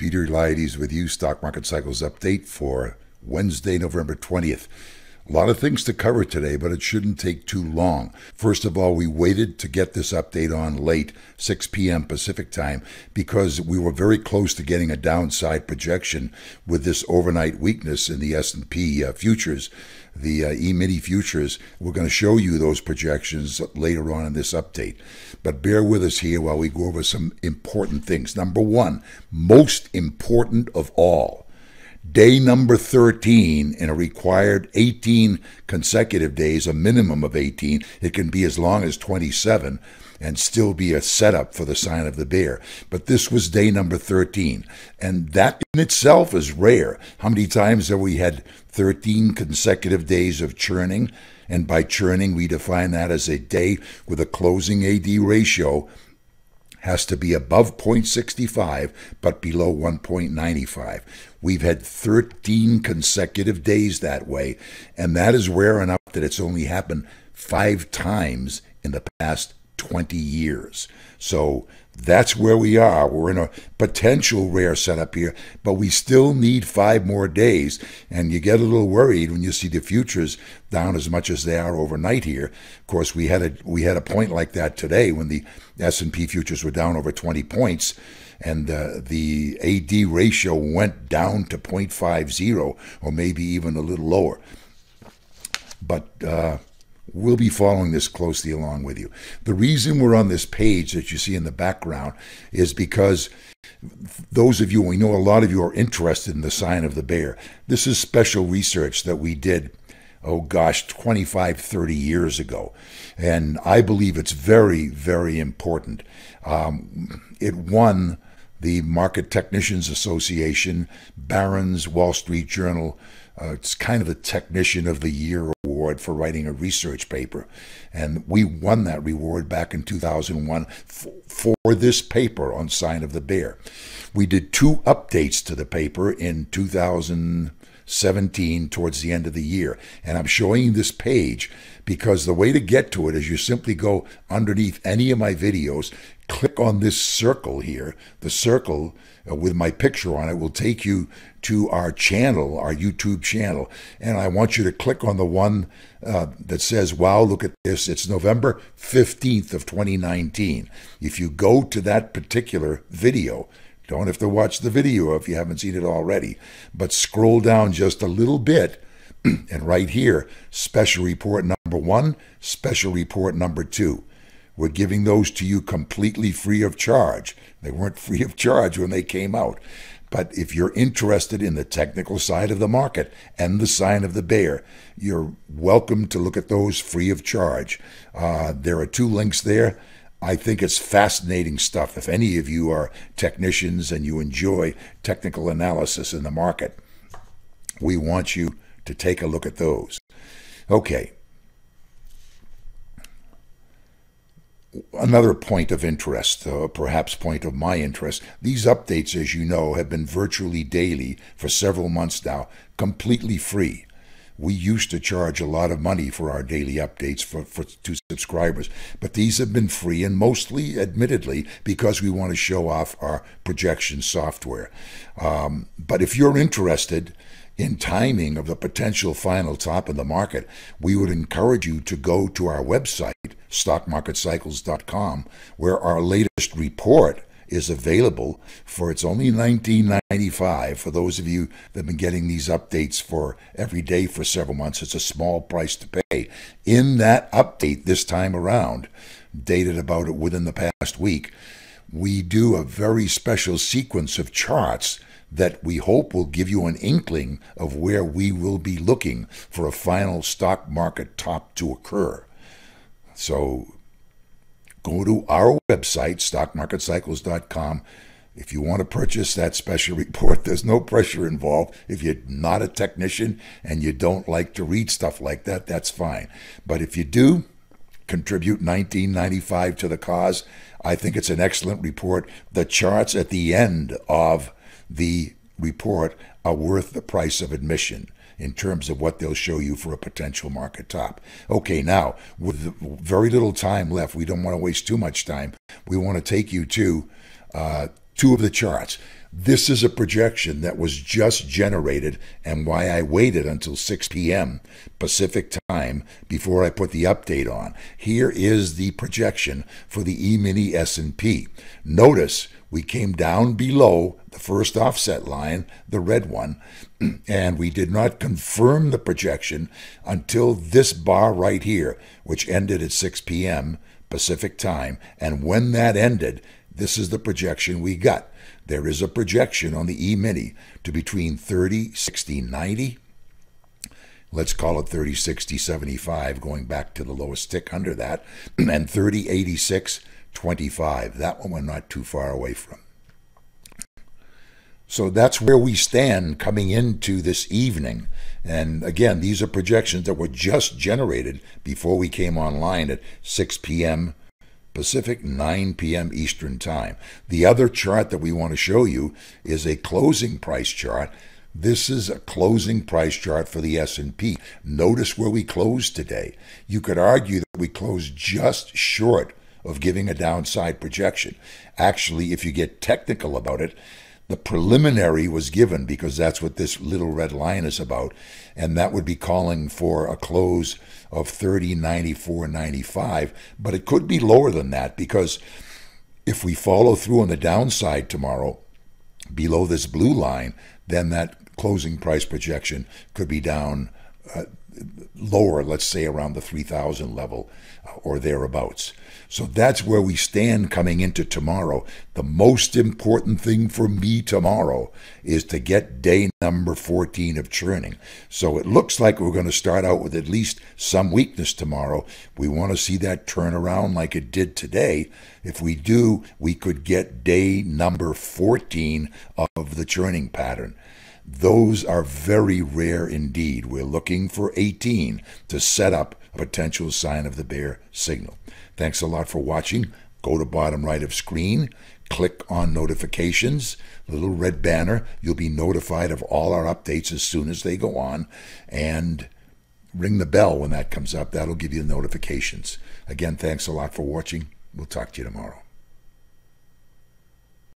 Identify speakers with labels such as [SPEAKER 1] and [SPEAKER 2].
[SPEAKER 1] Signal-Eliades with you, Stock Market Cycles update for Wednesday, November 20th. A lot of things to cover today, but it shouldn't take too long. First of all, we waited to get this update on late, 6 p.m. Pacific time, because we were very close to getting a downside projection with this overnight weakness in the S&P futures, the E-mini futures. We're going to show you those projections later on in this update. But bear with us here while we go over some important things. Number one, most important of all, day number 13 in a required 18 consecutive days, a minimum of 18. It can be as long as 27 and still be a setup for the sign of the bear. But this was day number 13, and that in itself is rare. How many times have we had 13 consecutive days of churning? And by churning, we define that as a day with a closing AD ratio has to be above 0.65 but below 1.95. We've had 13 consecutive days that way, and that is rare enough that it's only happened 5 times in the past 20 years. So that's where we are. We're in a potential rare setup here, but we still need 5 more days, and you get a little worried when you see the futures down as much as they are overnight here. Of course, we had a point like that today when the S&P futures were down over 20 points, and the AD ratio went down to 0.50 or maybe even a little lower. But we'll be following this closely along with you. The reason we're on this page that you see in the background is because those of you, we know a lot of you are interested in the sign of the bear. This is special research that we did, oh gosh, 25, 30 years ago. And I believe it's very, very important. It won the Market Technicians Association, Barron's, Wall Street Journal. It's kind of the Technician of the Year award for writing a research paper. And we won that reward back in 2001 for this paper on Sign of the Bear. We did 2 updates to the paper in 2017 towards the end of the year. And I'm showing you this page because the way to get to it is you simply go underneath any of my videos, click on this circle here. The circle with my picture on it will take you to our channel, our YouTube channel. And I want you to click on the one that says, wow, look at this. It's November 15th of 2019. If you go to that particular video, don't have to watch the video if you haven't seen it already, but scroll down just a little bit, and right here, special report number 1, special report number 2. We're giving those to you completely free of charge. They weren't free of charge when they came out. But if you're interested in the technical side of the market and the sign of the bear, you're welcome to look at those free of charge. There are 2 links there. I think it's fascinating stuff. If any of you are technicians and you enjoy technical analysis in the market, we want you to take a look at those. Okay. Another point of interest, perhaps point of my interest, these updates, as you know, have been virtually daily for several months now, completely free. We used to charge a lot of money for our daily updates to subscribers, but these have been free, and mostly, admittedly, because we want to show off our projection software. But if you're interested in timing of the potential final top of the market, we would encourage you to go to our website, StockMarketCycles.com, where our latest report is available for, it's only $19.95 for those of you that have been getting these updates for every day for several months. It's a small price to pay. In that update this time around, dated about it within the past week, we do a very special sequence of charts that we hope will give you an inkling of where we will be looking for a final stock market top to occur. So go to our website, StockMarketCycles.com. If you want to purchase that special report, there's no pressure involved. If you're not a technician and you don't like to read stuff like that, that's fine. But if you do, contribute $19.95 to the cause. I think it's an excellent report. The charts at the end of the report are worth the price of admission in terms of what they'll show you for a potential market top. Okay, now, with very little time left, we don't want to waste too much time. We want to take you to two of the charts. This is a projection that was just generated, and why I waited until 6 p.m. Pacific time before I put the update on. Here is the projection for the E-mini S&P. Notice we came down below the first offset line, the red one, and we did not confirm the projection until this bar right here, which ended at 6 p.m. Pacific time. And when that ended, this is the projection we got. There is a projection on the E-mini to between 30, 60, 90. Let's call it 30, 60, 75, going back to the lowest tick under that, and 30, 86, 25. That one we're not too far away from. So that's where we stand coming into this evening. And again, these are projections that were just generated before we came online at 6 p.m. Pacific, 9 p.m. Eastern Time. The other chart that we want to show you is a closing price chart. This is a closing price chart for the S&P. Notice where we closed today. You could argue that we closed just short of giving a downside projection. Actually, if you get technical about it, the preliminary was given because that's what this little red line is about, and that would be calling for a close of 30.94.95, but it could be lower than that because if we follow through on the downside tomorrow below this blue line, then that closing price projection could be down lower, let's say around the 3,000 level or thereabouts. So that's where we stand coming into tomorrow. The most important thing for me tomorrow is to get day number 14 of churning. So it looks like we're going to start out with at least some weakness tomorrow. We want to see that turn around like it did today. If we do, we could get day number 14 of the churning pattern. Those are very rare indeed. We're looking for 18 to set up a potential sign of the bear signal. Thanks a lot for watching. Go to bottom right of screen, click on notifications, the little red banner. You'll be notified of all our updates as soon as they go on, and ring the bell when that comes up. That'll give you the notifications. Again, thanks a lot for watching. We'll talk to you tomorrow.